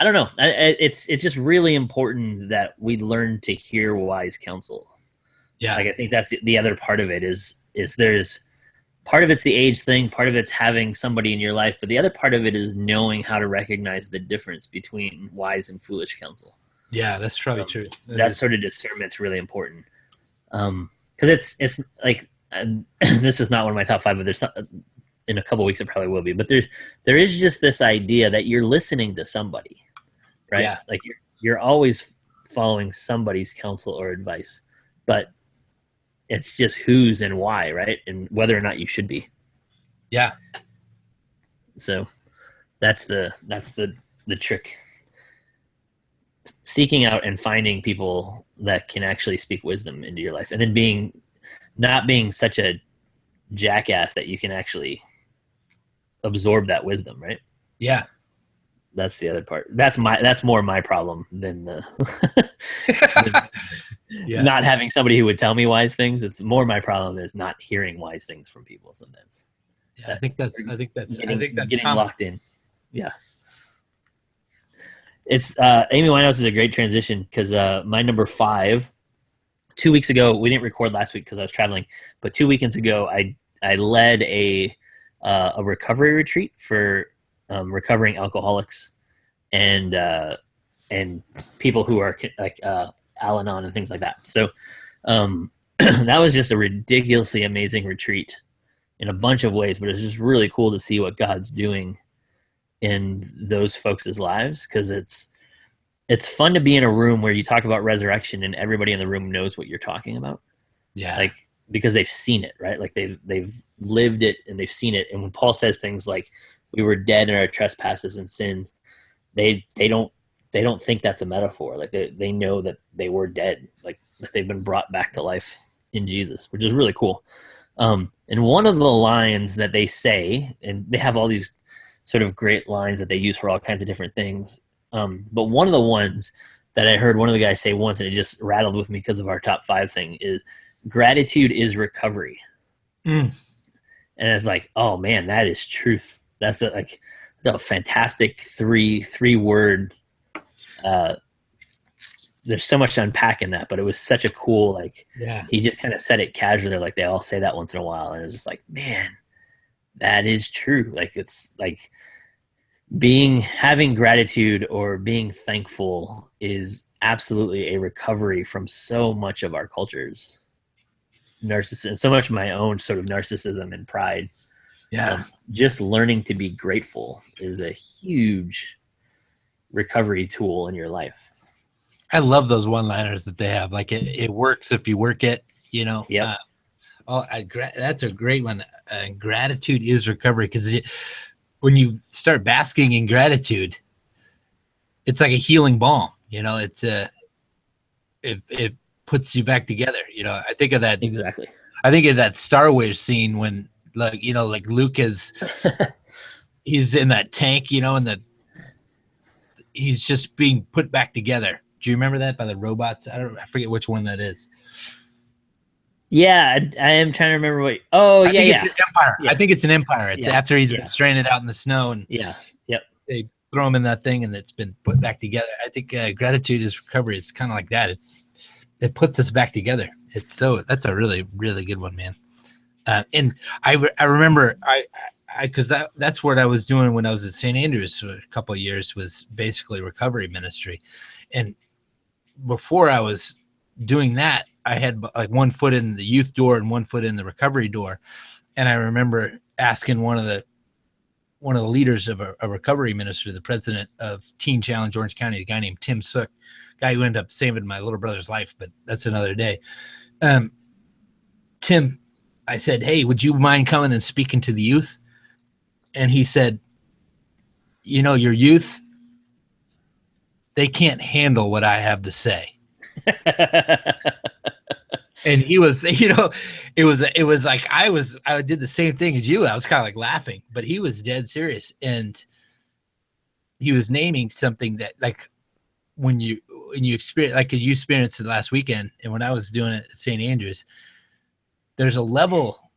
I don't know. It's just really important that we learn to hear wise counsel. Yeah. I think that's the other part of it is is there's part of it's the age thing, part of it's having somebody in your life, but the other part of it is knowing how to recognize the difference between wise and foolish counsel. Yeah, that's probably true. That sort of discernment's really important. Because it's like, this is not one of my top 5, but there's some, in a couple of weeks it probably will be. But there is just this idea that you're listening to somebody, right? Yeah. Like you're always following somebody's counsel or advice, but it's just whose and why, right? And whether or not you should be. Yeah. So that's the trick. Seeking out and finding people that can actually speak wisdom into your life, and then not being such a jackass that you can actually absorb that wisdom, right? Yeah. That's the other part. That's more my problem than the not having somebody who would tell me wise things. It's more my problem is not hearing wise things from people sometimes. Yeah, I think that's getting locked in. Yeah. It's Amy Winehouse is a great transition because my number 5, 2 weeks ago, we didn't record last week because I was traveling, but 2 weekends ago I led a recovery retreat for recovering alcoholics and people who are like Al-Anon and things like that. So that was just a ridiculously amazing retreat in a bunch of ways, but it's just really cool to see what God's doing in those folks' lives, because it's fun to be in a room where you talk about resurrection and everybody in the room knows what you're talking about. Yeah. Like, because they've seen it, right? Like they've lived it and they've seen it. And when Paul says things like we were dead in our trespasses and sins, they don't think that's a metaphor. Like they know that they were dead, like that they've been brought back to life in Jesus, which is really cool. And one of the lines that they say, and they have all these sort of great lines that they use for all kinds of different things. But one of the ones that I heard one of the guys say once, and it just rattled with me because of our top 5 thing, is gratitude is recovery. And it's like, oh man, that is truth. That's a fantastic three word. There's so much to unpack in that, but it was such a cool, he just kind of said it casually, like they all say that once in a while. And it was just like, man, that is true. Like, it's like having gratitude or being thankful is absolutely a recovery from so much of our culture's narcissism, so much of my own sort of narcissism and pride. Yeah. Just learning to be grateful is a huge recovery tool in your life. I love those one-liners that they have. Like it works if you work it, you know? Yeah. That's a great one. Gratitude is recovery, because when you start basking in gratitude, it's like a healing balm. You know, it puts you back together. You know, I think of that exactly. I think of that Star Wars scene when, like, you know, like Luke is he's in that tank, you know, and he's just being put back together. Do you remember that by the robots? I forget which one that is. Yeah, I am trying to remember what. Oh, I think it's an Empire. Yeah. I think it's an Empire. It's after he's been stranded out in the snow, and they throw him in that thing, and it's been put back together. I think gratitude is recovery. It's kind of like that. It puts us back together. That's a really, really good one, man. And I remember because that's what I was doing when I was at St. Andrews for a couple of years, was basically recovery ministry. And before I was doing that, I had like one foot in the youth door and one foot in the recovery door. And I remember asking one of the leaders of a recovery ministry, the president of Teen Challenge Orange County, a guy named Tim Sook, guy who ended up saving my little brother's life, but that's another day. Tim, I said, hey, would you mind coming and speaking to the youth? And he said, you know, your youth, they can't handle what I have to say. And he was, you know, it was like I did the same thing as you. I was kind of like laughing, but he was dead serious. And he was naming something that, like, when you experience, like you experienced it last weekend, and when I was doing it at St. Andrews, there's a level,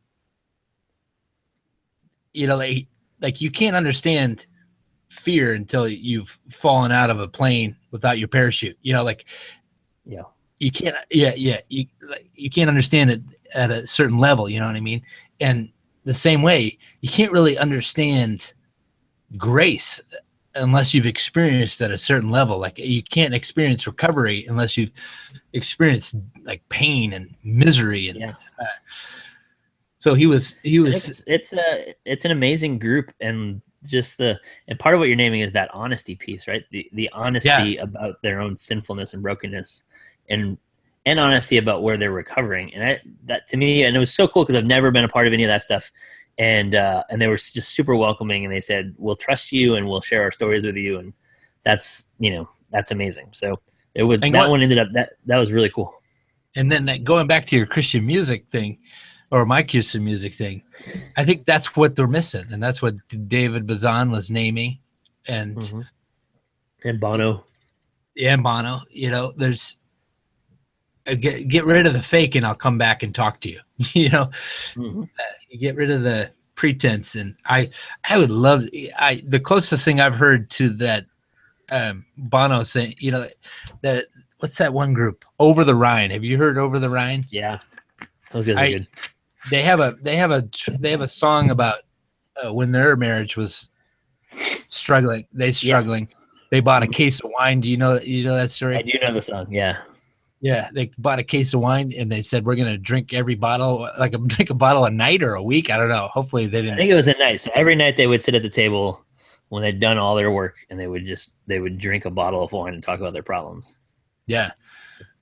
you know, like you can't understand fear until you've fallen out of a plane without your parachute, you know, like, you can't, you can't understand it at a certain level. You know what I mean? And the same way, you can't really understand grace unless you've experienced at a certain level. Like you can't experience recovery unless you've experienced like pain and misery. And so he was. It's an amazing group, and just and part of what you're naming is that honesty piece, right? The honesty about their own sinfulness and brokenness, and honesty about where they're recovering. And that to me, and it was so cool because I've never been a part of any of that stuff. And they were just super welcoming, and they said, we'll trust you and we'll share our stories with you. And that's amazing. So one ended up, that was really cool. And then going back to your Christian music thing, or my Christian music thing, I think that's what they're missing. And that's what David Bazan was naming. And Bono. Yeah, Bono, there's, get rid of the fake and I'll come back and talk to you. You get rid of the pretense. And I would love, the closest thing I've heard to that Bono saying, that, what's that one group, Over the Rhine? Have you heard Over the Rhine? Yeah, those guys are good. They have a song about when their marriage was struggling. They bought a case of wine. Do you know that story? I do know the song. Yeah. Yeah, they bought a case of wine and they said, we're going to drink every bottle, drink a bottle a night or a week. I don't know. Hopefully they didn't. I think it was a night. So every night they would sit at the table when they'd done all their work, and they would drink a bottle of wine and talk about their problems. Yeah,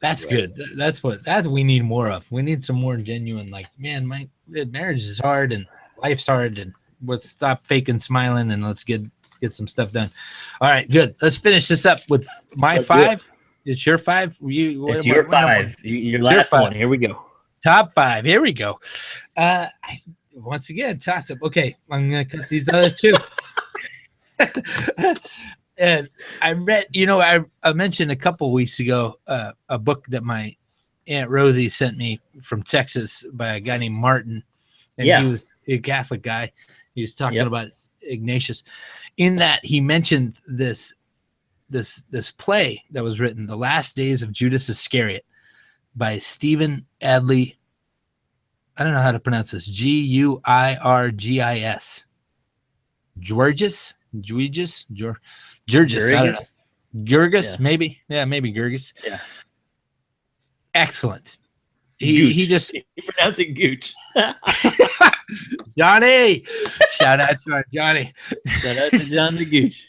that's good. That's what we need more of. We need some more genuine, like, man, my marriage is hard and life's hard, and let's stop faking smiling and let's get some stuff done. All right, good. Let's finish this up with my 5. It's your 5. It's your 5. Your last one. Here we go. Top 5. Here we go. Once again, toss up. Okay, I'm gonna cut these other 2. And I read. I mentioned a couple weeks ago a book that my Aunt Rosie sent me from Texas by a guy named Martin, and he was a Catholic guy. He was talking about Ignatius. In that, he mentioned this play that was written, The Last Days of Judas Iscariot, by Stephen Adly. I don't know how to pronounce this. Guirgis. Georges. I don't know. Gergis, maybe. Yeah, maybe Gergis. Yeah. Excellent. He just pronouncing Gooch. Johnny. Shout out to Johnny. Shout out to John the Gooch.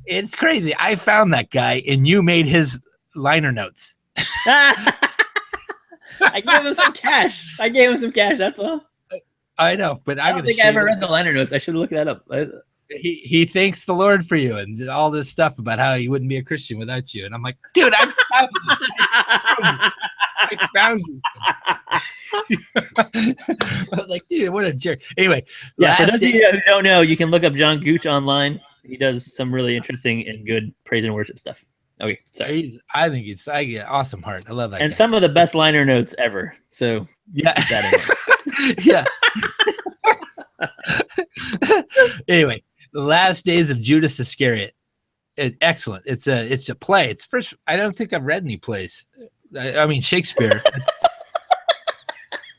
It's crazy. I found that guy, and you made his liner notes. I gave him some cash. That's all. I know, but I don't think I ever read the liner notes. I should look that up. He thanks the Lord for you and all this stuff about how he wouldn't be a Christian without you. And I'm like, dude, I found you. I was like, dude, what a jerk. Anyway, for those of you who don't know, you can look up John Gooch online. He does some really interesting and good praise and worship stuff. Okay, sorry. I get awesome heart. I love that. And guy. Some of the best liner notes ever. So yeah, yeah. Anyway, The Last Days of Judas Iscariot. Excellent. It's a play. It's first. I don't think I've read any plays. I mean Shakespeare.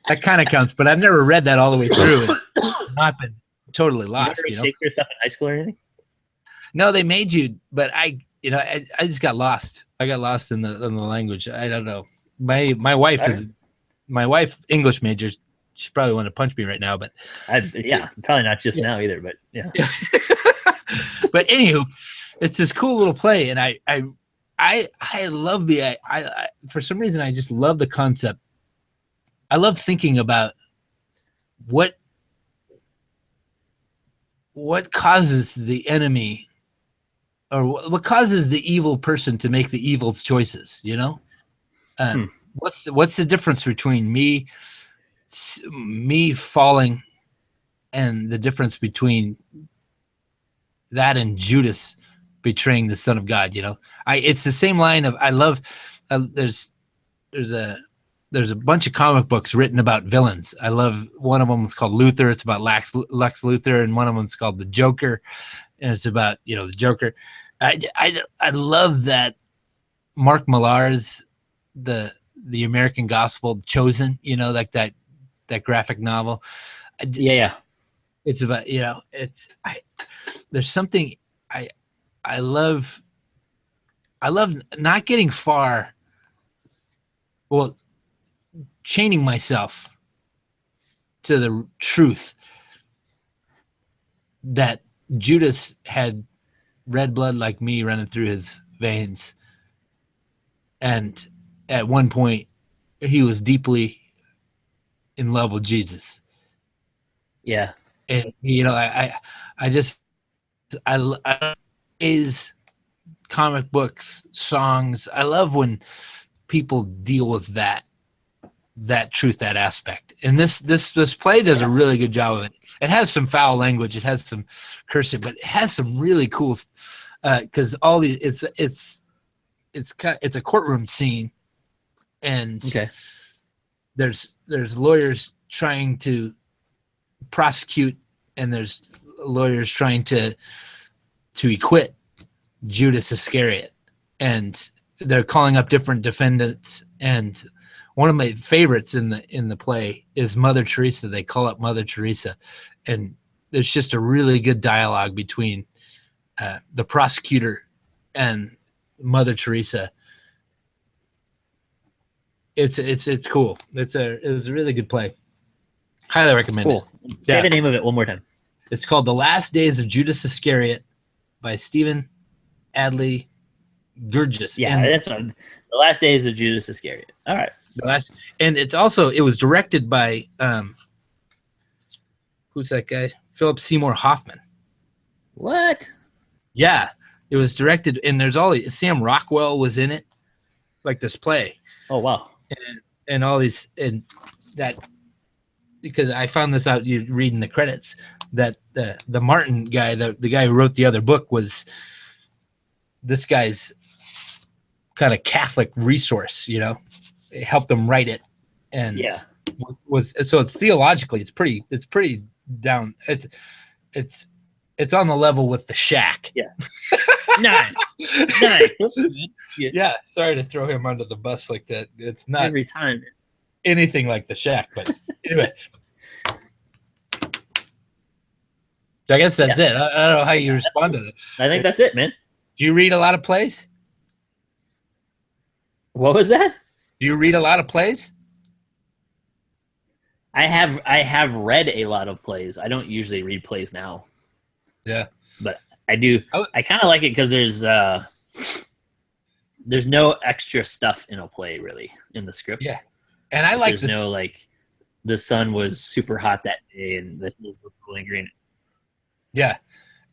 That kind of counts, but I've never read that all the way through. And not been totally lost. You read Shakespeare stuff in high school or anything? No, they made you, but I just got lost. I got lost in the language. I don't know. My wife English major. She probably want to punch me right now, but probably not just now either, but yeah. But anywho, it's this cool little play, and I love for some reason I just love the concept. I love thinking about what causes the enemy, or what causes the evil person to make the evil choices. What's the difference between me falling and the difference between that and Judas betraying the Son of God? It's the same line of, I love, there's a bunch of comic books written about villains. I love, one of them is called Luthor. It's about Lex Luthor, and one of them is called the Joker, and it's about the Joker. I love that Mark Millar's the the American Gospel, Chosen, you know, like that graphic novel. Yeah. It's about, you know, there's something I love not getting far, well, chaining myself to the truth that Judas had red blood like me running through his veins. And at one point, he was deeply in love with Jesus. Yeah. And, you know, I is comic books, songs. I love when people deal with that truth, that aspect. And this play does a really good job of it. It has some foul language, it has some cursing, but it has some really cool, because all these, it's a courtroom scene, and Okay. there's lawyers trying to prosecute, and there's lawyers trying to acquit Judas Iscariot, and they're calling up different defendants. And one of my favorites in the play is Mother Teresa. They call up Mother Teresa, and there's just a really good dialogue between the prosecutor and Mother Teresa. It's cool. It was a really good play. Highly recommend it. Say the name of it one more time. It's called The Last Days of Judas Iscariot by Stephen Adly Guirgis. Yeah, that's one. The Last Days of Judas Iscariot. All right. And it was directed by who's that guy? Philip Seymour Hoffman. What? Yeah, it was directed, and there's Sam Rockwell was in it, like this play. Oh wow. And all these, and that, because I found this out reading the credits, that the Martin guy, the guy who wrote the other book, was this guy's kind of Catholic resource, you know. It helped him write it, and so it's theologically it's pretty down. It's on the level with The Shack. Yeah. Nice. Yeah. Sorry to throw him under the bus like that. It's not every time anything like The Shack, but anyway. I guess that's it. I don't know how you respond to it. I think that's it, man. Do you read a lot of plays? What was that? Do you read a lot of plays? I have read a lot of plays. I don't usually read plays now. Yeah. But I do. I kind of like it because there's no extra stuff in a play really in the script. Yeah. And I like there's no like the sun was super hot that day and the hills were fully green. Yeah.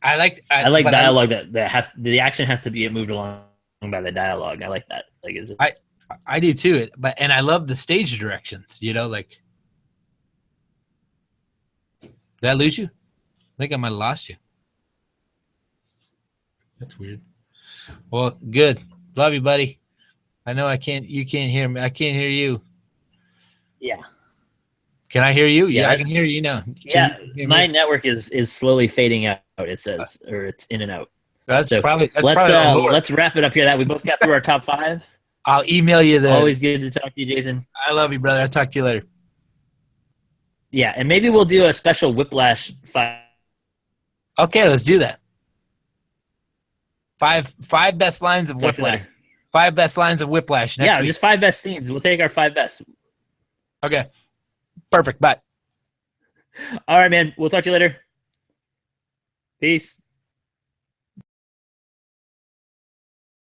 I like dialogue that has the action has to be moved along by the dialogue. I like that. Like I do too. And I love the stage directions, you know, like. Did I lose you? I think I might have lost you. That's weird. Well, good. Love you, buddy. I know you can't hear me. I can't hear you. Yeah. Can I hear you? Yeah, I can hear you now. My network is slowly fading out, it says, or it's in and out. Let's wrap it up here. That we both got through our top 5. I'll email you Always good to talk to you, Jason. I love you, brother. I'll talk to you later. Yeah, and maybe we'll do a special Whiplash 5. Okay, let's do that. Five best lines of Whiplash. 5 best lines of Whiplash next week. Just 5 best scenes. We'll take our 5 best. Okay. Perfect. Bye. All right, man. We'll talk to you later. Peace.